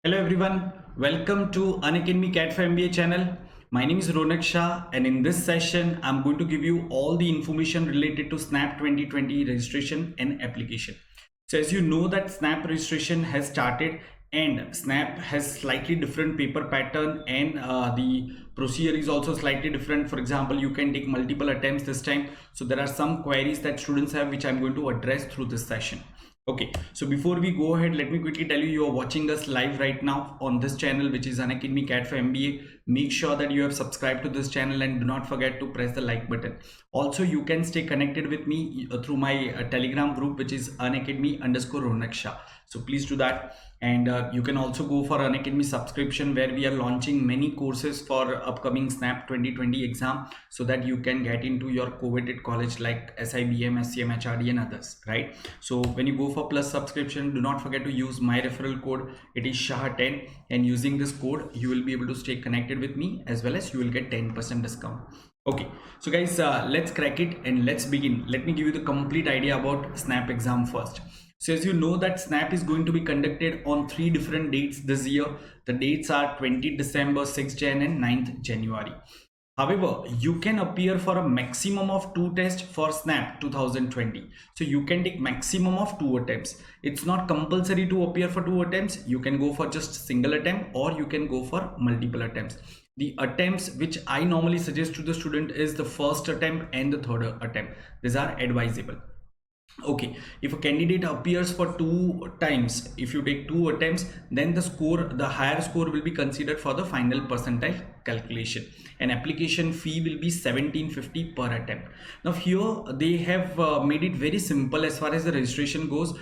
Hello everyone, welcome to Unacademy CAT4MBA channel. My name is Ronak Shah and in this session I'm going to give you all the information related to SNAP 2020 registration and application. So as you know that SNAP registration has started and SNAP has slightly different paper pattern and the procedure is also slightly different. For example, you can take multiple attempts this time. So there are some queries that students have which I'm going to address through this session. Okay, so before we go ahead, let me quickly tell you are watching us live right now on this channel, which is Unacademy CAT4MBA. Make sure that you have subscribed to this channel and do not forget to press the like button. Also, you can stay connected with me through my Telegram group, which is Unacademy_Ronak Shah. So please do that. And you can also go for Unacademy subscription where we are launching many courses for upcoming SNAP 2020 exam so that you can get into your coveted college like SIBM, SCM, HRD and others, right? So when you go for plus subscription, do not forget to use my referral code. It is SHAH10 and using this code, you will be able to stay connected with me as well as you will get 10% discount. Okay, so guys, let's crack it and let's begin. Let me give you the complete idea about SNAP exam first. So as you know that SNAP is going to be conducted on 3 different dates this year. The dates are 20 December, 6 Jan and 9th January. However, you can appear for a maximum of 2 tests for SNAP 2020. So you can take maximum of 2 attempts. It's not compulsory to appear for 2 attempts. You can go for just single attempt or you can go for multiple attempts. The attempts which I normally suggest to the student is the first attempt and the third attempt. These are advisable. Okay, if a candidate appears for 2 times, if you take 2 attempts, then the higher score will be considered for the final percentile calculation. An application fee will be 1750 per attempt. Now here they have made it very simple as far as the registration goes.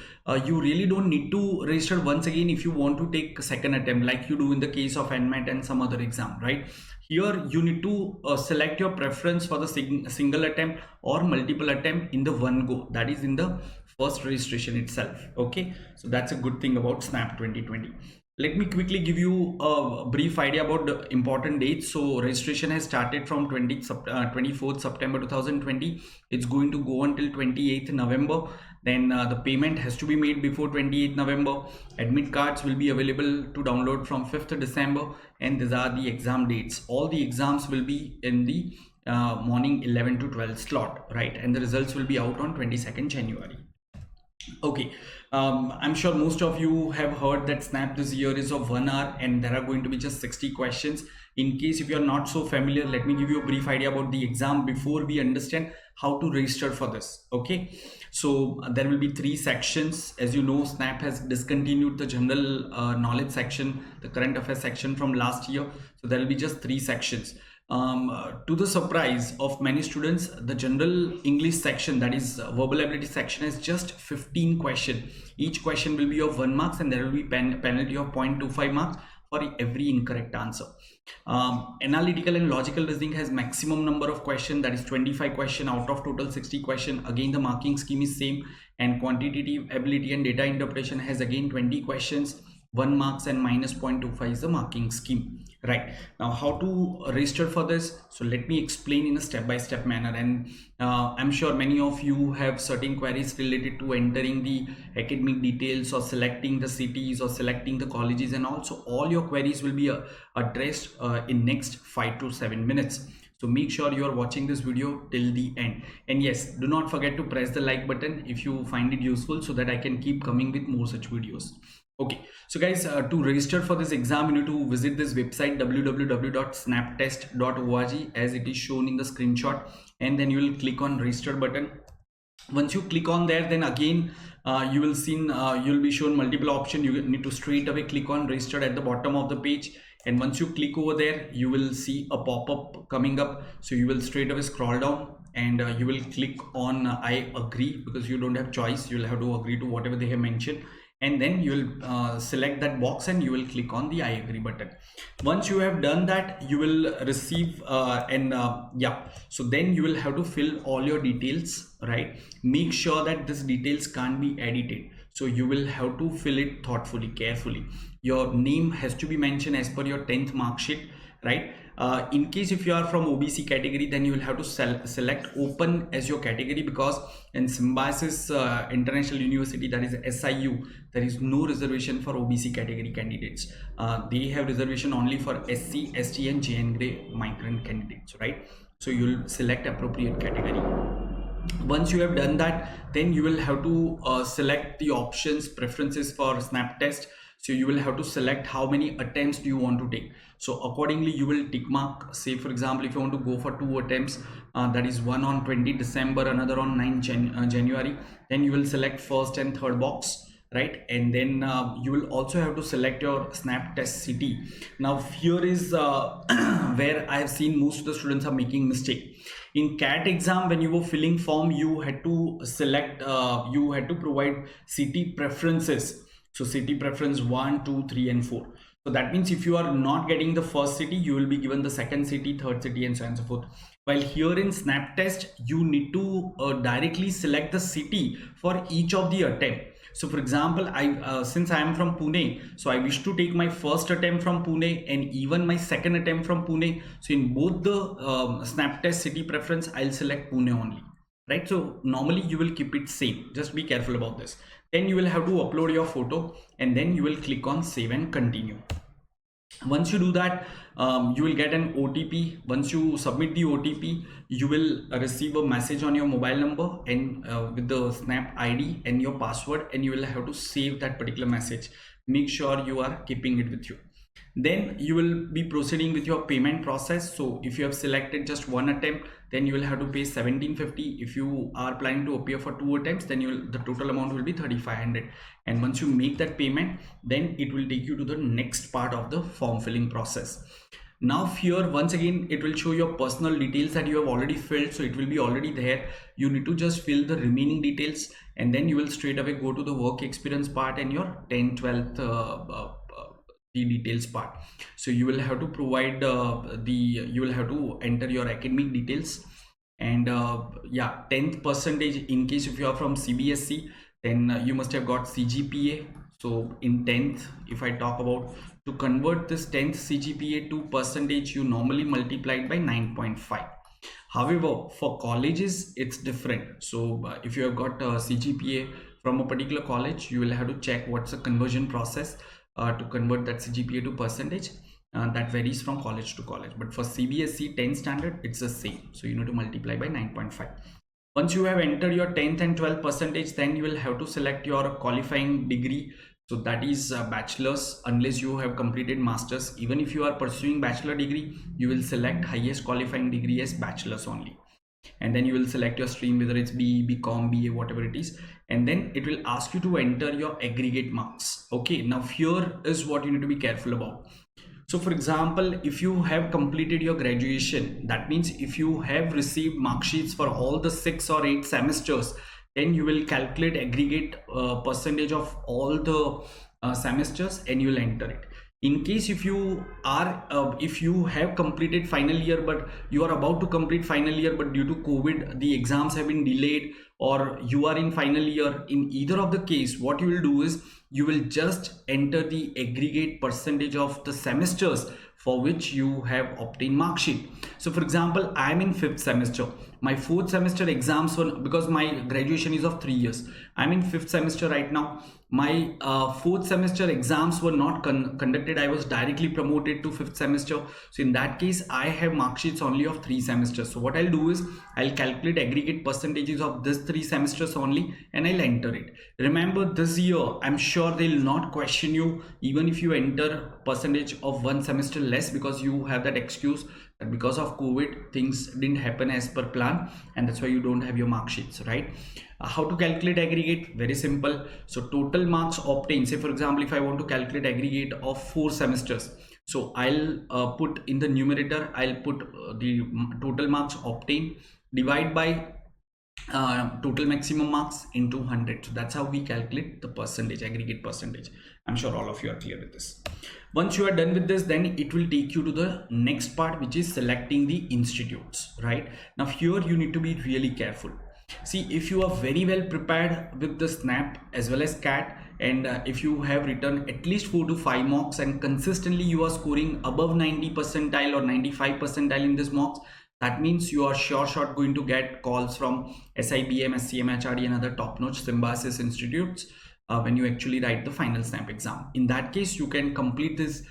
You really don't need to register once again if you want to take a second attempt like you do in the case of NMAT and some other exam, right? Here you need to select your preference for the single attempt or multiple attempt in the one go, that is in the first registration itself. Okay, so that's a good thing about SNAP 2020. Let me quickly give you a brief idea about the important dates. So registration has started from 24th September 2020. It's going to go until 28th November. Then the payment has to be made before 28th November. Admit cards will be available to download from 5th December. And these are the exam dates. All the exams will be in the morning 11 to 12 slot, right? And the results will be out on 22nd January. Okay, I'm sure most of you have heard that SNAP this year is of 1 hour and there are going to be just 60 questions. In case if you're not so familiar, let me give you a brief idea about the exam before we understand how to register for this. Okay, so there will be 3 sections. As you know, SNAP has discontinued the general knowledge section, the current affairs section from last year. So there will be just 3 sections. To the surprise of many students, the general English section, that is verbal ability section, is just 15 questions. Each question will be of 1 mark and there will be penalty of 0.25 marks for every incorrect answer. Analytical and logical reasoning has maximum number of questions, that is 25 questions out of total 60 questions. Again, the marking scheme is same, and quantitative ability and data interpretation has again 20 questions, 1 marks and minus 0.25 is the marking scheme. Right, now how to register for this? So let me explain in a step-by-step manner, and I'm sure many of you have certain queries related to entering the academic details or selecting the cities or selecting the colleges, and also all your queries will be addressed in next 5 to 7 minutes. So make sure you are watching this video till the end, and yes, do not forget to press the like button if you find it useful so that I can keep coming with more such videos. Okay, so guys, to register for this exam, you need to visit this website www.snaptest.org as it is shown in the screenshot, and then you will click on register button. Once you click on there, then again you will see you'll be shown multiple options. You need to straight away click on register at the bottom of the page, and once you click over there, you will see a pop-up coming up. So you will straight away scroll down and you will click on I agree, because you don't have choice. You'll have to agree to whatever they have mentioned, and then you will select that box and you will click on the I agree button. Once you have done that, you will receive so then you will have to fill all your details, right? Make sure that these details can't be edited. So you will have to fill it thoughtfully, carefully. Your name has to be mentioned as per your 10th mark sheet, right? In case if you are from OBC category, then you will have to select open as your category, because in Symbiosis International University, that is SIU, there is no reservation for OBC category candidates. They have reservation only for SC, ST and JN grade migrant candidates, right? So you will select appropriate category. Once you have done that, then you will have to select the options preferences for snap test. So you will have to select how many attempts do you want to take. So accordingly you will tick mark. Say for example, if you want to go for 2 attempts, that is one on 20 December, another on 9 January, then you will select first and third box, right? And then you will also have to select your snap test city. Now here is where I have seen most of the students are making mistake. In CAT exam, when you were filling form, you had to select, you had to provide city preferences. So city preference 1, 2, 3 and 4. So that means if you are not getting the first city, you will be given the second city, third city and so on and so forth. While here in snap test, you need to directly select the city for each of the attempt. So for example, since I am from Pune, so I wish to take my first attempt from Pune and even my second attempt from Pune. So in both the snap test city preference, I'll select Pune only, right? So normally you will keep it same. Just be careful about this. Then you will have to upload your photo and then you will click on save and continue. Once you do that, you will get an OTP. Once you submit the OTP, you will receive a message on your mobile number and with the snap ID and your password, and you will have to save that particular message. Make sure you are keeping it with you. Then you will be proceeding with your payment process. So if you have selected just one attempt, then you will have to pay 1750. If you are planning to appear for 2 attempts, then the total amount will be 3500. And once you make that payment, then it will take you to the next part of the form filling process. Now here once again it will show your personal details that you have already filled, so it will be already there. You need to just fill the remaining details and then you will straight away go to the work experience part and your 10th 12th the details part. So you will have to provide you will have to enter your academic details and yeah, 10th percentage in case if you are from CBSE, then you must have got CGPA. So in 10th, if I talk about, to convert this 10th CGPA to percentage, you normally multiply it by 9.5. However, for colleges it's different. So if you have got a CGPA from a particular college, you will have to check what's the conversion process to convert that CGPA to percentage. That varies from college to college, but for CBSE 10 standard it's the same. So you need to multiply by 9.5. Once you have entered your 10th and 12th percentage, then you will have to select your qualifying degree. So that is bachelor's, unless you have completed master's. Even if you are pursuing bachelor degree, you will select highest qualifying degree as bachelor's only. And then you will select your stream, whether it's BE, BCom, BA, whatever it is. And then it will ask you to enter your aggregate marks. Okay, now here is what you need to be careful about. So for example, if you have completed your graduation, that means if you have received mark sheets for all the 6 or 8 semesters, then you will calculate aggregate percentage of all the semesters and you will enter it. In case if you are if you have completed final year but you are about to complete final year, but due to COVID the exams have been delayed, or you are in final year, in either of the case what you will do is you will just enter the aggregate percentage of the semesters for which you have obtained mark sheet. So for example, I am in 5th semester. My 4th semester exams were, because my graduation is of 3 years, I'm in 5th semester right now. My 4th semester exams were not conducted. I was directly promoted to 5th semester. So in that case, I have mark sheets only of 3 semesters. So what I'll do is I'll calculate aggregate percentages of this 3 semesters only and I'll enter it. Remember, this year, I'm sure they'll not question you even if you enter percentage of 1 semester less, because you have that excuse that because of COVID things didn't happen as per plan and that's why you don't have your mark sheets, right? How to calculate aggregate? Very simple. So total marks obtained, say for example, if I want to calculate aggregate of 4 semesters, so I'll put in the numerator, I'll put the total marks obtained, divide by total maximum marks into 100. So that's how we calculate the percentage, aggregate percentage. I'm sure all of you are clear with this. Once you are done with this, then it will take you to the next part, which is selecting the institutes, right? Now here you need to be really careful. See, if you are very well prepared with the snap as well as cat, and if you have written at least 4 to 5 mocks and consistently you are scoring above 90 percentile or 95 percentile in this mocks, that means you are sure shot going to get calls from SIBM, SCM, HRD and other top-notch symbiosis institutes when you actually write the final snap exam. In that case, you can complete this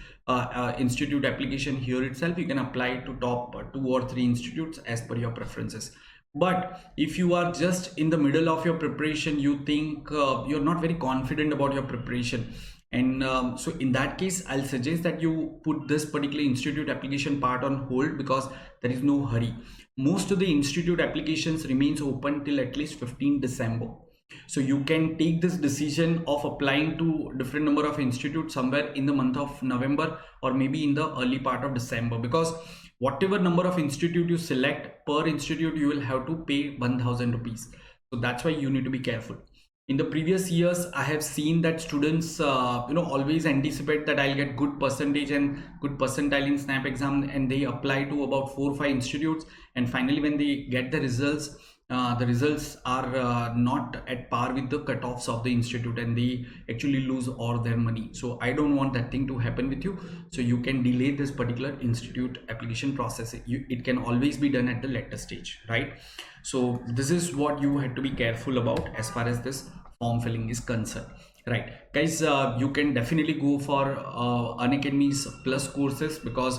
institute application here itself. You can apply to top 2 or 3 institutes as per your preferences. But if you are just in the middle of your preparation, you think you're not very confident about your preparation, and so in that case I'll suggest that you put this particular institute application part on hold, because there is no hurry. Most of the institute applications remains open till at least 15 December. So you can take this decision of applying to different number of institutes somewhere in the month of November or maybe in the early part of December, because whatever number of institute you select, per institute you will have to pay 1000 rupees. So that's why you need to be careful. In the previous years, I have seen that students always anticipate that I'll get good percentage and good percentile in snap exam, and they apply to about 4 or 5 institutes, and finally when they get the results are not at par with the cutoffs of the institute, and they actually lose all their money. So I don't want that thing to happen with you. So you can delay this particular institute application process. It can always be done at the later stage, right? So this is what you have to be careful about as far as this form filling is concerned, right? Guys, you can definitely go for Unacademy's plus courses, because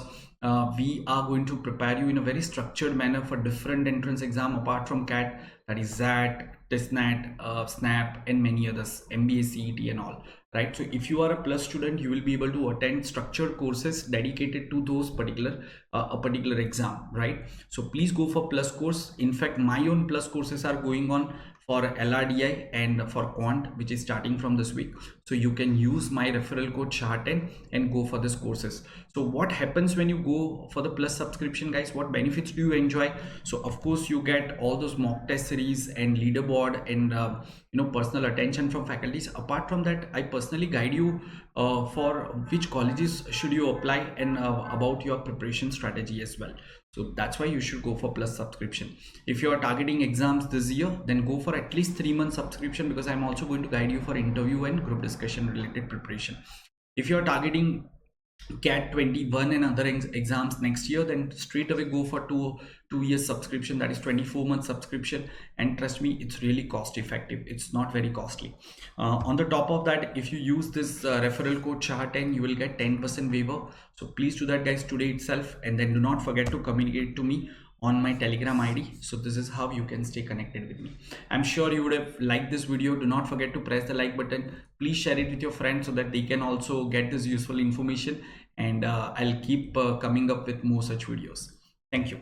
we are going to prepare you in a very structured manner for different entrance exam apart from CAT, that is ZAT, TESNAT, SNAP and many others, MBA CET and all, right? So if you are a plus student, you will be able to attend structured courses dedicated to those particular a particular exam, right? So please go for plus course. In fact, my own plus courses are going on for LRDI and for Quant, which is starting from this week. So you can use my referral code SHAH10 and go for these courses. So what happens when you go for the plus subscription, guys? What benefits do you enjoy? So of course you get all those mock test series and leaderboard and personal attention from faculties. Apart from that, I personally guide you for which colleges should you apply, and about your preparation strategy as well. So that's why you should go for plus subscription. If you are targeting exams this year, then go for at least 3 months subscription, because I'm also going to guide you for interview and group discussion related preparation. If you are targeting CAT21 and other exams next year, then straight away go for two years subscription, that is 24 month subscription, and trust me, it's really cost effective. It's not very costly. On the top of that, if you use this referral code SHAH10, you will get 10% waiver. So please do that, guys, today itself, and then do not forget to communicate to me on my Telegram ID. So this is how you can stay connected with me. I'm sure you would have liked this video. Do not forget to press the like button. Please share it with your friends so that they can also get this useful information, and I'll keep coming up with more such videos. Thank you.